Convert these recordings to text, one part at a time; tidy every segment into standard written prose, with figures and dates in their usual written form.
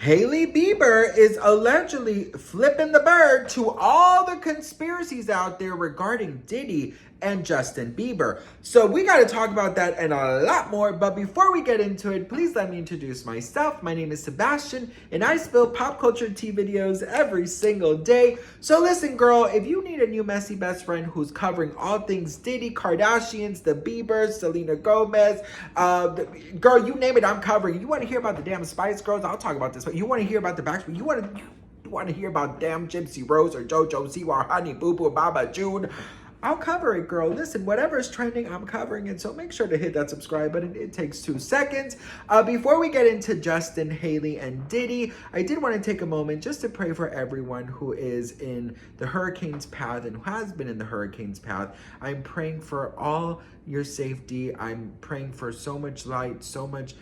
Hailey Bieber is allegedly flipping the bird to all the conspiracies out there regarding Diddy and Justin Bieber. So we got to talk about that and a lot more. But before we get into it, please let me introduce myself. My name is Sebastian, and I spill pop culture tea videos every single day. So listen, girl, if you need a new messy best friend who's covering all things Diddy, Kardashians, the Biebers, Selena Gomez, girl, you name it, I'm covering. You want to hear about the damn Spice Girls? I'll talk about this. But you want to hear about the Backstreet? You want to hear about damn Gypsy Rose or JoJo Siwa, Honey Boo Boo, Baba June? I'll cover it, girl. Listen, whatever is trending, I'm covering it. So make sure to hit that subscribe button. It takes 2 seconds. Before we get into Justin, Hailey, and Diddy, I did want to take a moment just to pray for everyone who is in the hurricane's path and who has been in the hurricane's path. I'm praying for all your safety. I'm praying for so much light, so much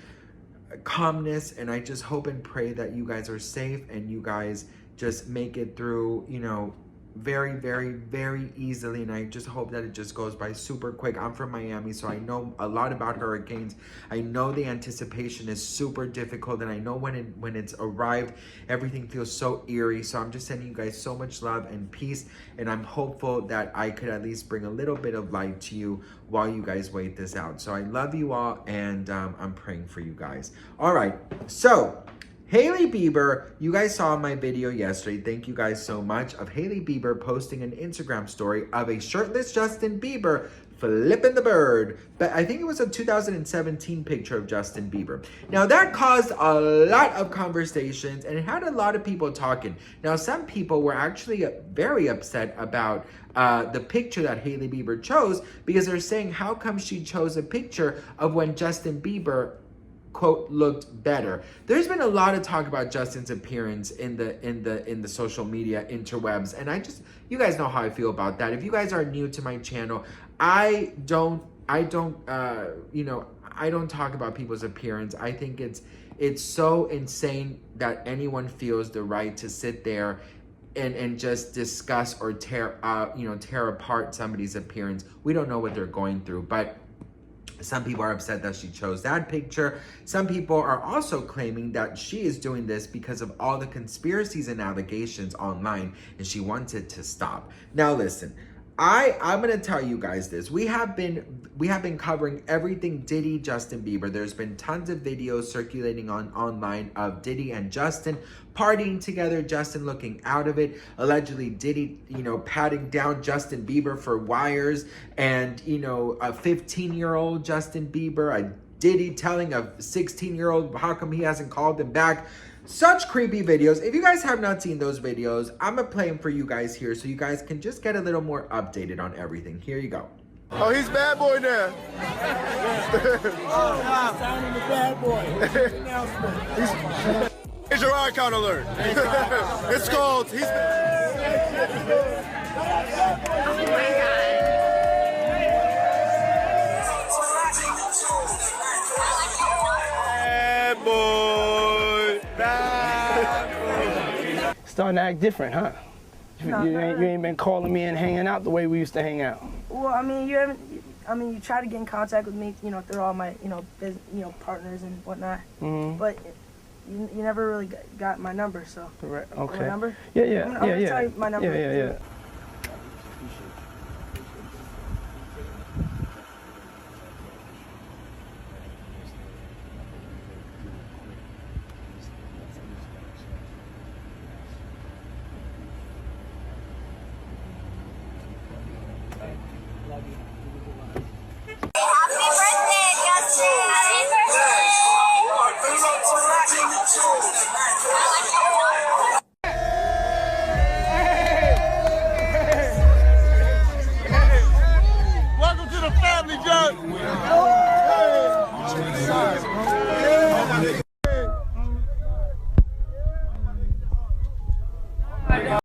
calmness, and I just hope and pray that you guys are safe and you guys just make it through, you know, very, very, very easily. And I just hope that it just goes by super quick. I'm from Miami, so I know a lot about hurricanes. I know the anticipation is super difficult, and I know when it's arrived, everything feels so eerie. So I'm just sending you guys so much love and peace, and I'm hopeful that I could at least bring a little bit of light to you while you guys wait this out. So I love you all, and I'm praying for you guys. All right, so Hailey Bieber, you guys saw my video yesterday, thank you guys so much, of Hailey Bieber posting an Instagram story of a shirtless Justin Bieber flipping the bird. But I think it was a 2017 picture of Justin Bieber. Now that caused a lot of conversations and it had a lot of people talking. Now some people were actually very upset about the picture that Hailey Bieber chose, because they're saying, how come she chose a picture of when Justin Bieber, quote, looked better? There's been a lot of talk about Justin's appearance in the social media interwebs, and you guys know how I feel about that. If you guys are new to my channel, I don't talk about people's appearance. I think it's so insane that anyone feels the right to sit there and just discuss or tear apart somebody's appearance. We don't know what they're going through, but some people are upset that she chose that picture. Some people are also claiming that she is doing this because of all the conspiracies and allegations online, and she wanted to stop. Now listen, I'm gonna tell you guys this. We have been covering everything Diddy, Justin Bieber. There's been tons of videos circulating online of Diddy and Justin partying together, Justin looking out of it, allegedly Diddy, patting down Justin Bieber for wires, and, a 15-year-old Justin Bieber, a Diddy telling a 16-year-old how come he hasn't called him back. Such creepy videos. If you guys have not seen those videos, I'm gonna play them for you guys here so you guys can just get a little more updated on everything. Here you go. Oh, he's bad boy now. Signing the bad boy. Here's your icon alert. It's called, he's... Oh my God. Bad boy. Bad boy. Starting to act different, huh? You ain't been calling me and hanging out the way we used to hang out. Well, I mean, you try to get in contact with me, through all my, partners and whatnot. Mm-hmm. But you never really got my number, so. Correct. Okay. My number? Yeah. I'm gonna tell you my number. Yeah. Welcome to the family, John.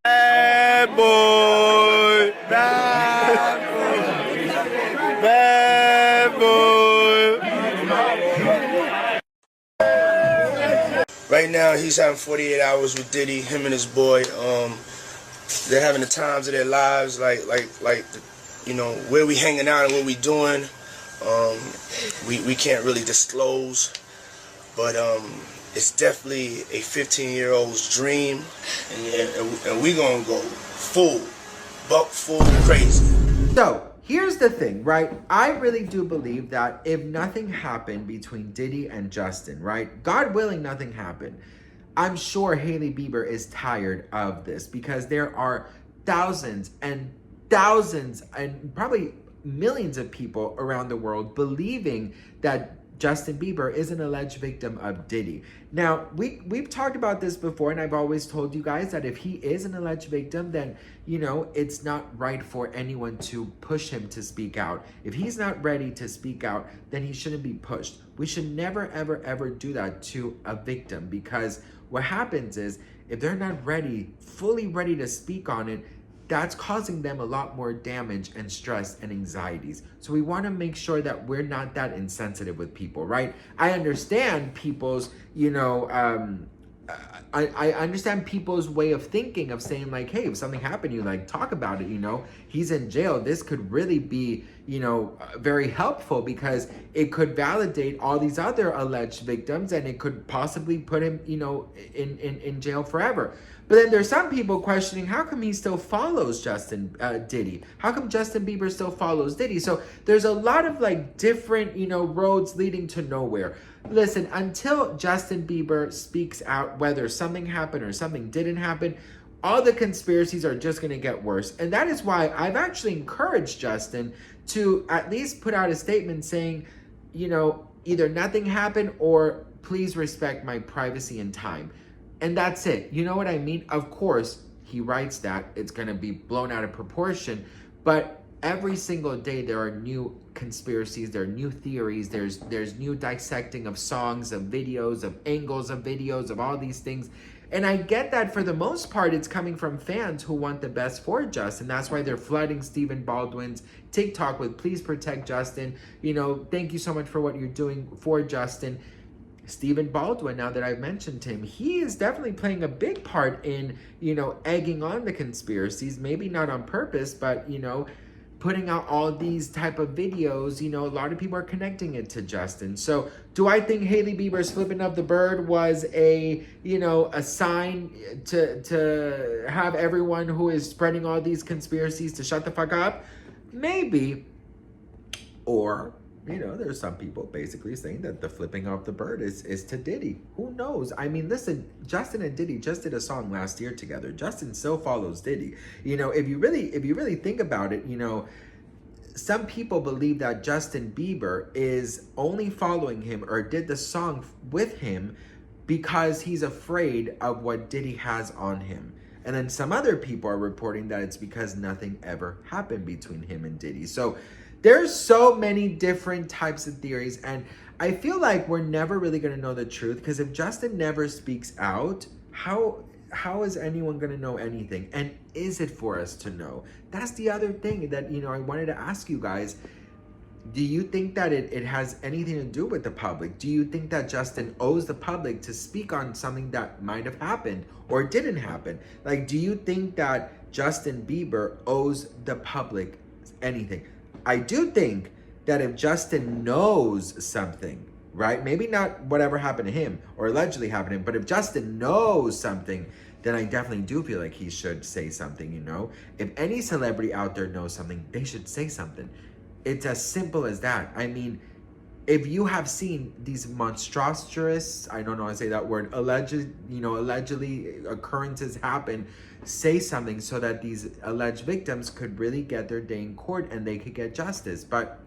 Bad boy. Bad boy. Bad boy. Right now, he's having 48 hours with Diddy, him and his boy. They're having the times of their lives, like where we hanging out and what we doing. We can't really disclose, but it's definitely a 15-year-old's dream, and we gonna go buck full crazy. So here's the thing, right? I really do believe that if nothing happened between Diddy and Justin, right? God willing, nothing happened. I'm sure Hailey Bieber is tired of this because there are thousands and thousands and probably millions of people around the world believing that Justin Bieber is an alleged victim of Diddy. Now, we've talked about this before, and I've always told you guys that if he is an alleged victim, then, you know, it's not right for anyone to push him to speak out. If he's not ready to speak out, then he shouldn't be pushed. We should never, ever, ever do that to a victim, because what happens is if they're not ready, fully ready to speak on it, that's causing them a lot more damage and stress and anxieties. So we want to make sure that we're not that insensitive with people, right? I understand people's, you know, I understand people's way of thinking, of saying like, hey, if something happened, you like talk about it, you know, he's in jail. This could really be, you know, very helpful because it could validate all these other alleged victims and it could possibly put him, you know, in jail forever. But then there's some people questioning, how come he still follows Diddy? How come Justin Bieber still follows Diddy? So there's a lot of like different, you know, roads leading to nowhere. Listen, until Justin Bieber speaks out whether something happened or something didn't happen, all the conspiracies are just going to get worse. And that is why I've actually encouraged Justin to at least put out a statement saying, you know, either nothing happened or please respect my privacy and time. And that's it. You know what I mean? Of course, he writes that. It's going to be blown out of proportion. But every single day there are new conspiracies, there are new theories, there's new dissecting of songs, of videos, of angles of videos, of all these things. And I get that for the most part, it's coming from fans who want the best for Justin. That's why they're flooding Stephen Baldwin's TikTok with, please protect Justin. You know, thank you so much for what you're doing for Justin. Stephen Baldwin, now that I've mentioned him, he is definitely playing a big part in, you know, egging on the conspiracies, maybe not on purpose, but, you know, putting out all these type of videos. You know, a lot of people are connecting it to Justin. So do I think Hailey Bieber's flipping of the bird was a, you know, a sign to have everyone who is spreading all these conspiracies to shut the fuck up? Maybe. Or, you know, there's some people basically saying that the flipping of the bird is to Diddy. Who knows? I mean, listen, Justin and Diddy just did a song last year together. Justin still follows Diddy. You know, if you really think about it, you know, some people believe that Justin Bieber is only following him or did the song with him because he's afraid of what Diddy has on him. And then some other people are reporting that it's because nothing ever happened between him and Diddy. So there's so many different types of theories, and I feel like we're never really going to know the truth, because if Justin never speaks out, how is anyone going to know anything? And is it for us to know? That's the other thing that, you know, I wanted to ask you guys. Do you think that it has anything to do with the public? Do you think that Justin owes the public to speak on something that might have happened or didn't happen? Like, do you think that Justin Bieber owes the public anything? I do think that if Justin knows something, right? Maybe not whatever happened to him or allegedly happened to him, but if Justin knows something, then I definitely do feel like he should say something, you know? If any celebrity out there knows something, they should say something. It's as simple as that. I mean, if you have seen these monstrous, I don't know how to say that word, allegedly occurrences happen, say something so that these alleged victims could really get their day in court and they could get justice. But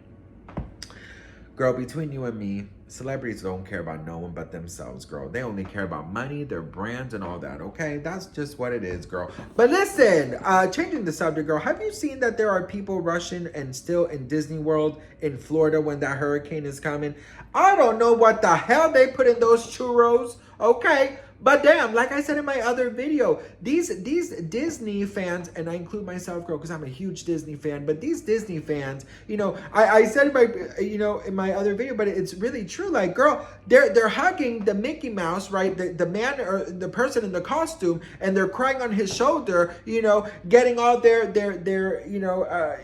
girl, between you and me, celebrities don't care about no one but themselves, girl. They only care about money, their brands, and all that, okay? That's just what it is, girl. But listen, changing the subject, girl, have you seen that there are people rushing and still in Disney World in Florida when that hurricane is coming? I don't know what the hell they put in those churros, okay? But damn, like I said in my other video, these Disney fans, and I include myself, girl, because I'm a huge Disney fan, but these Disney fans, you know, I said in my, you know, in my other video, but it's really true. Like, girl, they're hugging the Mickey Mouse, right? The man or the person in the costume, and they're crying on his shoulder, you know, getting all their you know,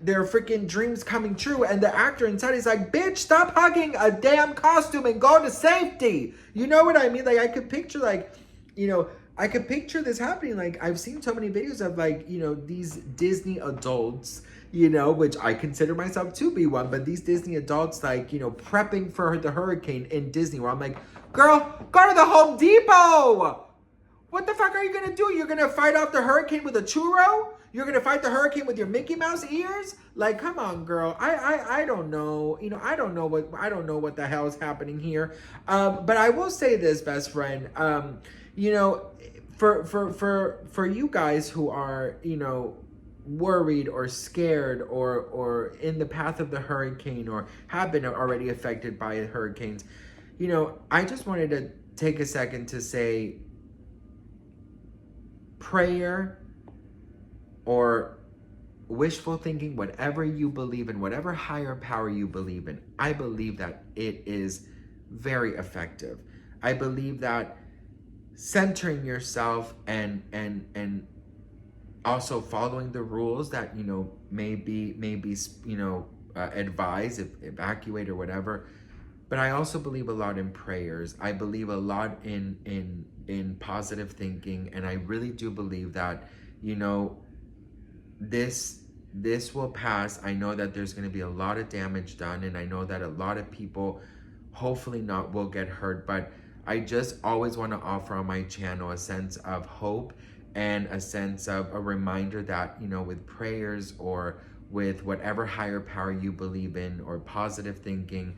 their freaking dreams coming true, and the actor inside is like, bitch, stop hugging a damn costume and go to safety. You know what I mean? Like, I could picture, like, you know, I could picture this happening. Like, I've seen so many videos of, like, you know, these Disney adults, you know, which I consider myself to be one, but these Disney adults, like, you know, prepping for the hurricane in Disney, where I'm like, girl, go to the Home Depot. What the fuck are you gonna do? You're gonna fight off the hurricane with a churro? You're gonna fight the hurricane with your Mickey Mouse ears? Like, come on, girl. I don't know. You know, I don't know what the hell is happening here. But I will say this, best friend. You know, for you guys who are, you know, worried or scared or in the path of the hurricane or have been already affected by hurricanes, you know, I just wanted to take a second to say, prayer or wishful thinking, whatever you believe in, whatever higher power you believe in, I believe that it is very effective. I believe that centering yourself and also following the rules that, you know, maybe you know, advise, evacuate or whatever. But I also believe a lot in prayers. I believe a lot in positive thinking, and I really do believe that, you know, this will pass. I know that there's going to be a lot of damage done, and I know that a lot of people, hopefully not, will get hurt, but I just always want to offer on my channel a sense of hope and a sense of a reminder that, you know, with prayers or with whatever higher power you believe in or positive thinking,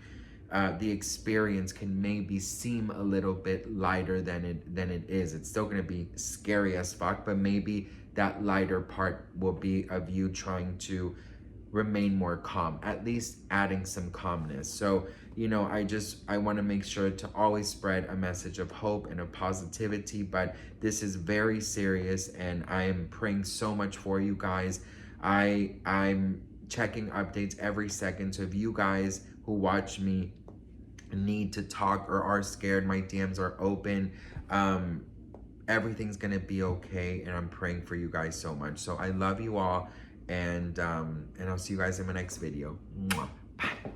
the experience can maybe seem a little bit lighter than it is. It's still going to be scary as fuck, but maybe that lighter part will be of you trying to remain more calm, at least adding some calmness. So, you know, I want to make sure to always spread a message of hope and of positivity, but this is very serious, and I am praying so much for you guys. I'm checking updates every second, so if you guys who watch me need to talk or are scared, my DMs are open. Everything's gonna be okay, and I'm praying for you guys so much. So I love you all, and I'll see you guys in my next video. Mwah. Bye.